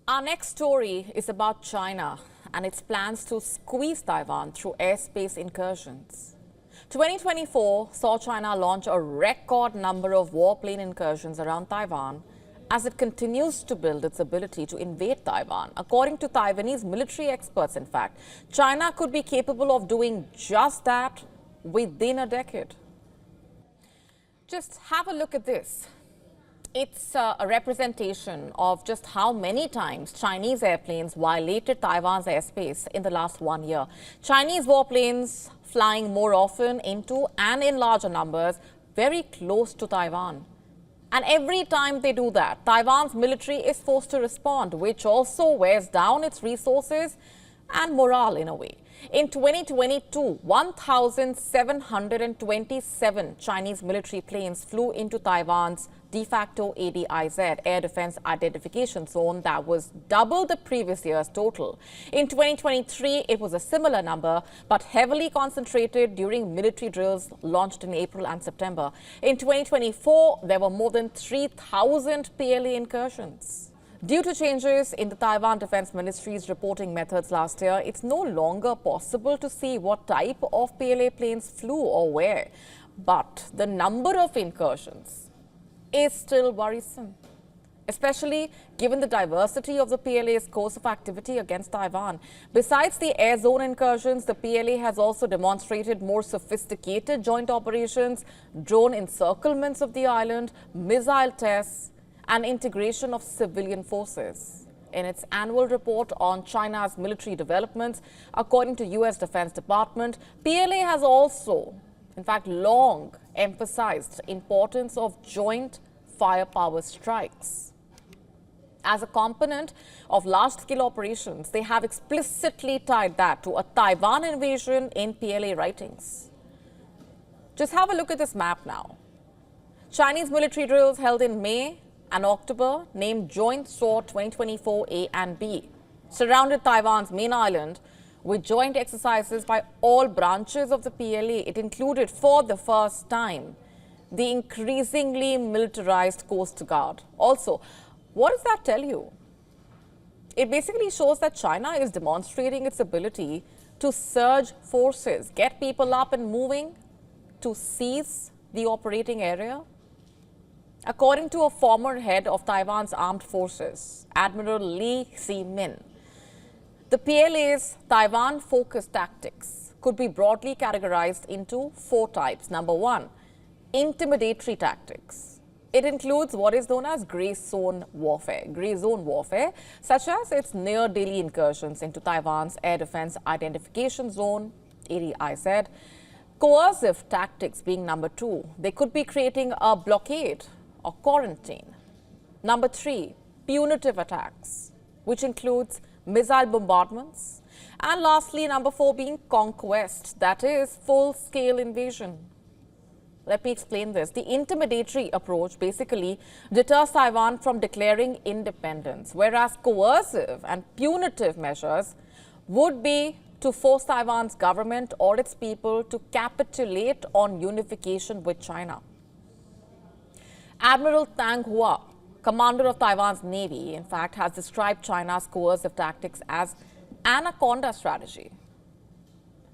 Our next story is about China and its plans to squeeze Taiwan through airspace incursions. 2024 saw China launch a record number of warplane incursions around Taiwan as it continues to build its ability to invade Taiwan. According to Taiwanese military experts, in fact, China could be capable of doing just that within a decade. Just have a look at this. It's a representation of just how many times Chinese airplanes violated Taiwan's airspace in the last 1 year. Chinese warplanes flying more often into and in larger numbers very close to Taiwan. And every time they do that, Taiwan's military is forced to respond, which also wears down its resources and morale in a way. In 2022, 1,727 Chinese military planes flew into Taiwan's de facto ADIZ, Air Defense Identification Zone, that was double the previous year's total. In 2023, it was a similar number, but heavily concentrated during military drills launched in April and September. In 2024, there were more than 3,000 PLA incursions. Due to changes in the Taiwan Defense Ministry's reporting methods last year, it's no longer possible to see what type of PLA planes flew or where. But the number of incursions is still worrisome, especially given the diversity of the PLA's course of activity against Taiwan. Besides the air zone incursions, the PLA has also demonstrated more sophisticated joint operations, drone encirclements of the island, missile tests, and integration of civilian forces. In its annual report on China's military developments, according to U.S. Defense Department, PLA has also, in fact, long emphasized the importance of joint firepower strikes. As a component of large-scale operations, they have explicitly tied that to a Taiwan invasion in PLA writings. Just have a look at this map now. Chinese military drills held in May and October, named Joint SWORD 2024 A and B, surrounded Taiwan's main island with joint exercises by all branches of the PLA. It included, for the first time, the increasingly militarized Coast Guard. Also, what does that tell you? It basically shows that China is demonstrating its ability to surge forces, get people up and moving, to seize the operating area. According to a former head of Taiwan's armed forces, Admiral Lee Si-min, the PLA's Taiwan-focused tactics could be broadly categorized into 4 types. Number 1, intimidatory tactics. It includes what is known as gray zone warfare, such as its near-daily incursions into Taiwan's Air Defense Identification Zone, ADIZ. Coercive tactics being number 2. They could be creating a blockade or quarantine. Number 3, punitive attacks, which includes missile bombardments. And lastly, number 4 being conquest, that is full-scale invasion. Let me explain this. The intimidatory approach basically deters Taiwan from declaring independence, whereas coercive and punitive measures would be to force Taiwan's government or its people to capitulate on unification with China. Admiral Tang Hua, commander of Taiwan's Navy, in fact, has described China's coercive tactics as anaconda strategy.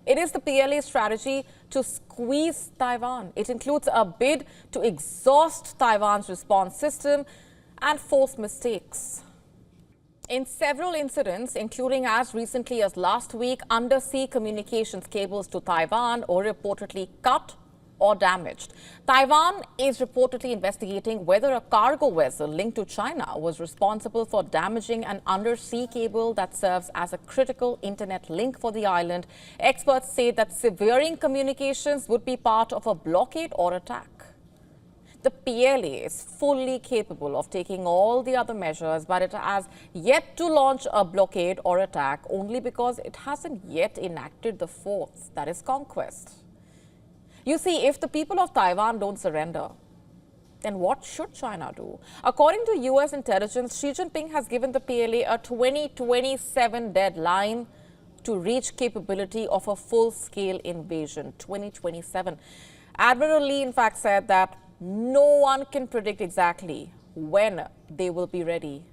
It is the PLA's strategy to squeeze Taiwan. It includes a bid to exhaust Taiwan's response system and force mistakes. In several incidents, including as recently as last week, undersea communications cables to Taiwan were reportedly cut or damaged. Taiwan is reportedly investigating whether a cargo vessel linked to China was responsible for damaging an undersea cable that serves as a critical internet link for the island. Experts say that severing communications would be part of a blockade or attack. The PLA is fully capable of taking all the other measures, but it has yet to launch a blockade or attack only because it hasn't yet enacted the 4th, that is conquest. You see, if the people of Taiwan don't surrender, then what should China do? According to U.S. intelligence, Xi Jinping has given the PLA a 2027 deadline to reach capability of a full-scale invasion, 2027. Admiral Lee, in fact, said that no one can predict exactly when they will be ready.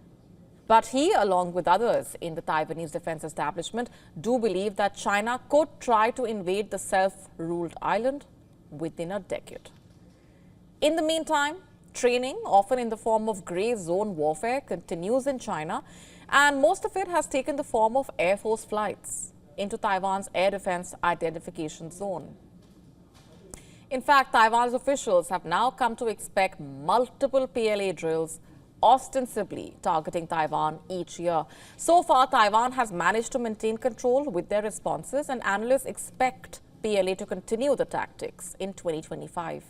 But he, along with others in the Taiwanese defense establishment, do believe that China could try to invade the self-ruled island within a decade. In the meantime, training, often in the form of grey zone warfare, continues in China, and most of it has taken the form of Air Force flights into Taiwan's air defense identification zone. In fact, Taiwan's officials have now come to expect multiple PLA drills ostensibly targeting Taiwan each year. So far, Taiwan has managed to maintain control with their responses, and analysts expect PLA to continue the tactics in 2025.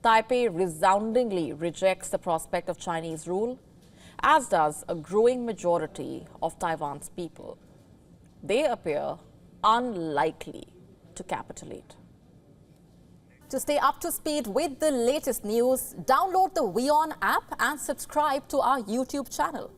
Taipei resoundingly rejects the prospect of Chinese rule, as does a growing majority of Taiwan's people. They appear unlikely to capitulate. To stay up to speed with the latest news, download the WION app and subscribe to our YouTube channel.